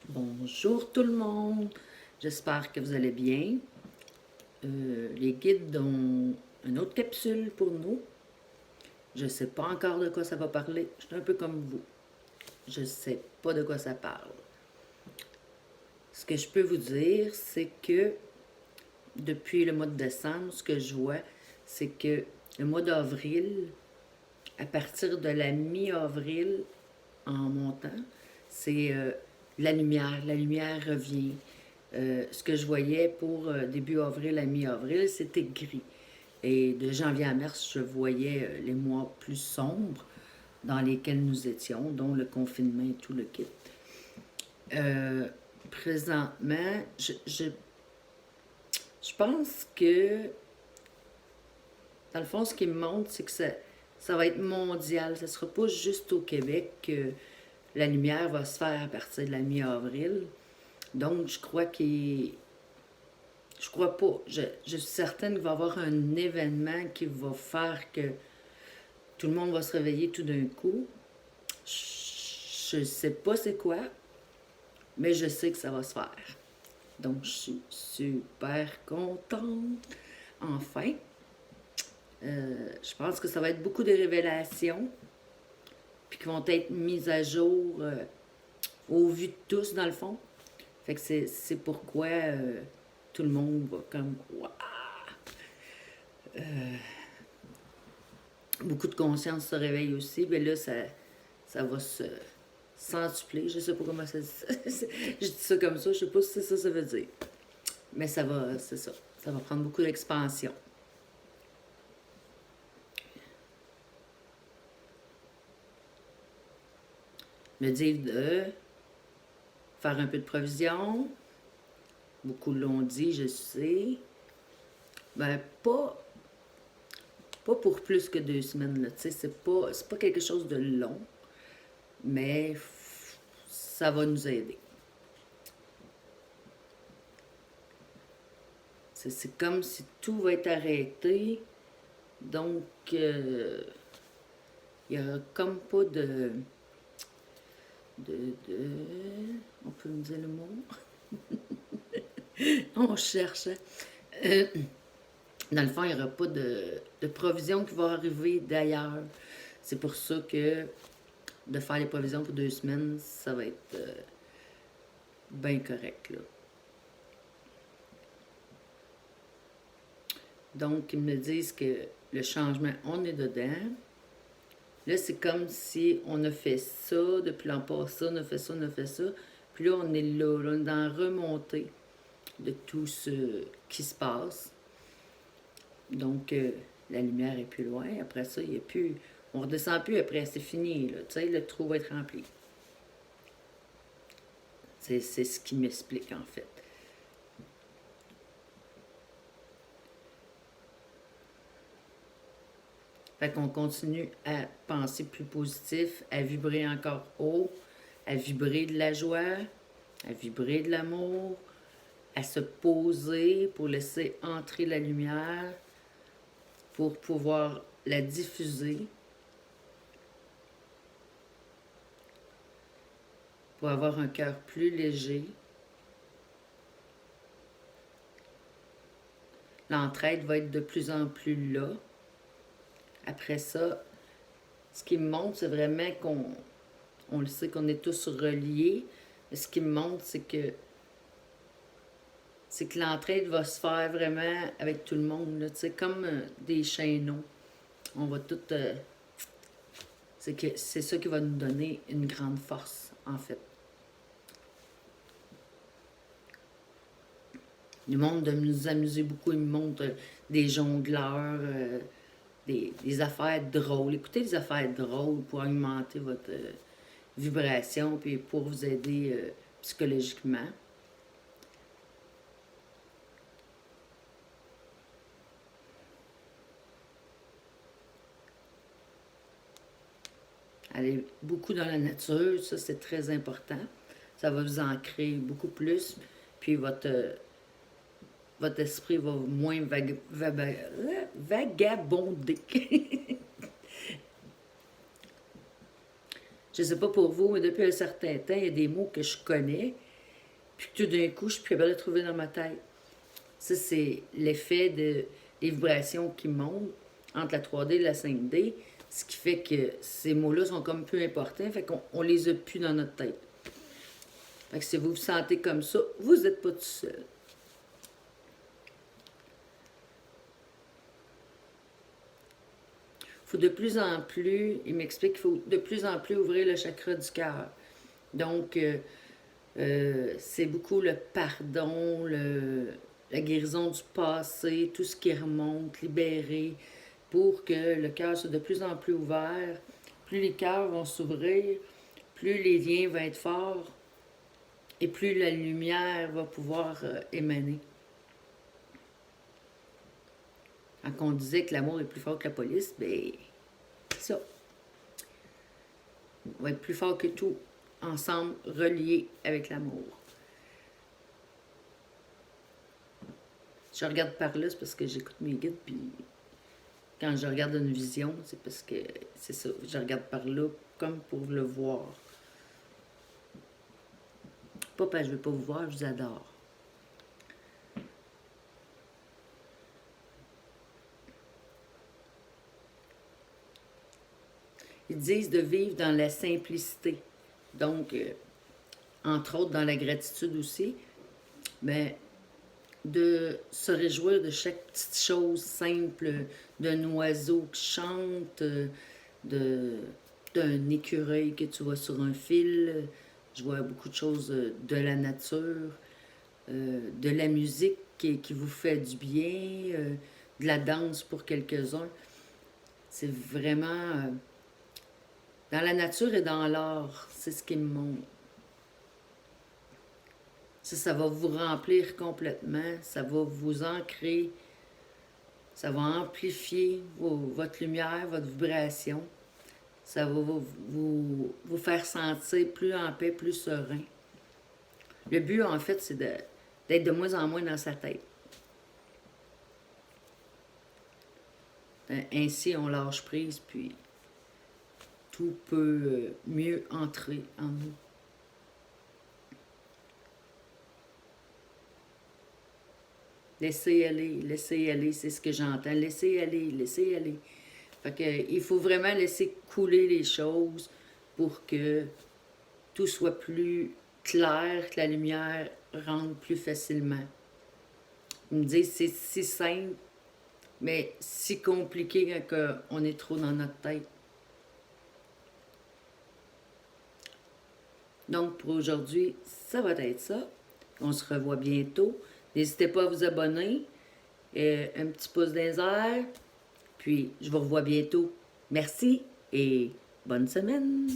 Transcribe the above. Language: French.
Bonjour tout le monde, j'espère que vous allez bien. Les guides ont une autre capsule pour nous. Je ne sais pas encore de quoi ça va parler, je suis un peu comme vous. Je ne sais pas de quoi ça parle. Ce que je peux vous dire, c'est que depuis le mois de décembre, ce que je vois, c'est que le mois d'avril, à partir de la mi-avril en montant, c'est la lumière. La lumière revient. Ce que je voyais pour début avril à mi-avril, c'était gris. Et de janvier à mars, je voyais les mois plus sombres dans lesquels nous étions, dont le confinement et tout le kit. Présentement, je pense que, dans le fond, ce qui me montre, c'est que ça va être mondial. Ça ne sera pas juste au Québec que la lumière va se faire à partir de la mi-avril. Donc, je crois qu'il... Je crois pas. Je suis certaine qu'il va y avoir un événement qui va faire que tout le monde va se réveiller tout d'un coup. Je ne sais pas c'est quoi, mais je sais que ça va se faire. Donc, je suis super contente. Enfin, je pense que ça va être beaucoup de révélations, puis qui vont être mises à jour au vu de tous, dans le fond. Fait que c'est pourquoi tout le monde va comme... Wow! Beaucoup de conscience se réveille aussi, mais là, ça va se centupler. Je sais pas comment ça je dis ça comme ça, je sais pas si c'est ça que ça veut dire. Mais ça va, c'est ça. Ça va prendre beaucoup d'expansion. Me dire de faire un peu de provision. Beaucoup l'ont dit, je sais. Ben, pas pour plus que 2 semaines, là. Tu sais, c'est pas quelque chose de long, mais ça va nous aider. C'est comme si tout va être arrêté. Donc, il n'y a comme pas de... On peut me dire le mot? On cherche. Euh, dans le fond, il n'y aura pas de provision qui va arriver d'ailleurs. C'est pour ça que de faire les provisions pour 2 semaines, ça va être bien correct, là. Donc, ils me disent que le changement, on est dedans. Là, c'est comme si on a fait ça, depuis l'an passé, on a fait ça, on a fait ça. Puis là, on est là, on est dans la remontée de tout ce qui se passe. Donc, la lumière est plus loin. Après ça, il n'y a plus... On ne redescend plus après, c'est fini, là. Tu sais, le trou va être rempli. C'est ce qui m'explique, en fait. Fait qu'on continue à penser plus positif, à vibrer encore haut, à vibrer de la joie, à vibrer de l'amour, à se poser pour laisser entrer la lumière, pour pouvoir la diffuser, pour avoir un cœur plus léger. L'entraide va être de plus en plus là. Après ça, ce qui me montre, c'est vraiment on le sait qu'on est tous reliés. Mais ce qui me montre, c'est que l'entraide va se faire vraiment avec tout le monde, là, tu sais, comme des chaînons. On va tout... c'est ça qui va nous donner une grande force, en fait. Le monde de nous amuser beaucoup, il me montre des jongleurs, des affaires drôles. Écoutez des affaires drôles pour augmenter votre vibration puis pour vous aider psychologiquement. Allez beaucoup dans la nature, ça c'est très important. Ça va vous ancrer beaucoup plus. Puis votre esprit va moins vagabonder. Je ne sais pas pour vous, mais depuis un certain temps, il y a des mots que je connais, puis que tout d'un coup, je suis plus capable de le trouver dans ma tête. Ça, c'est l'effet des vibrations qui montent entre la 3D et la 5D, ce qui fait que ces mots-là sont comme peu importants, fait qu'on les a plus dans notre tête. Fait que si vous vous sentez comme ça, vous n'êtes pas tout seul. Faut de plus en plus, il m'explique qu'il faut de plus en plus ouvrir le chakra du cœur. Donc, c'est beaucoup le pardon, la guérison du passé, tout ce qui remonte, libéré, pour que le cœur soit de plus en plus ouvert. Plus les cœurs vont s'ouvrir, plus les liens vont être forts et plus la lumière va pouvoir émaner. Quand on disait que l'amour est plus fort que la police, ben, c'est ça. On va être plus fort que tout, ensemble, reliés avec l'amour. Je regarde par là, c'est parce que j'écoute mes guides, puis quand je regarde une vision, c'est parce que c'est ça, je regarde par là comme pour le voir. Pas parce que je ne veux pas vous voir, je vous adore. Ils disent de vivre dans la simplicité. Donc, entre autres dans la gratitude aussi, mais de se réjouir de chaque petite chose simple, d'un oiseau qui chante, d'un écureuil que tu vois sur un fil. Je vois beaucoup de choses de la nature, de la musique qui vous fait du bien, de la danse pour quelques-uns. C'est vraiment dans la nature et dans l'art, c'est ce qui me montre. Ça va vous remplir complètement, ça va vous ancrer, ça va amplifier votre lumière, votre vibration. Ça va vous faire sentir plus en paix, plus serein. Le but, en fait, c'est d'être de moins en moins dans sa tête. Ainsi, on lâche prise, puis tout peut mieux entrer en nous. Laissez aller, c'est ce que j'entends. Laissez aller, laissez aller. Fait que, il faut vraiment laisser couler les choses pour que tout soit plus clair, que la lumière rentre plus facilement. Ils me disent c'est si simple, mais si compliqué quand on est trop dans notre tête. Donc pour aujourd'hui, ça va être ça. On se revoit bientôt. N'hésitez pas à vous abonner. Un petit pouce dans les airs. Puis je vous revois bientôt. Merci et bonne semaine.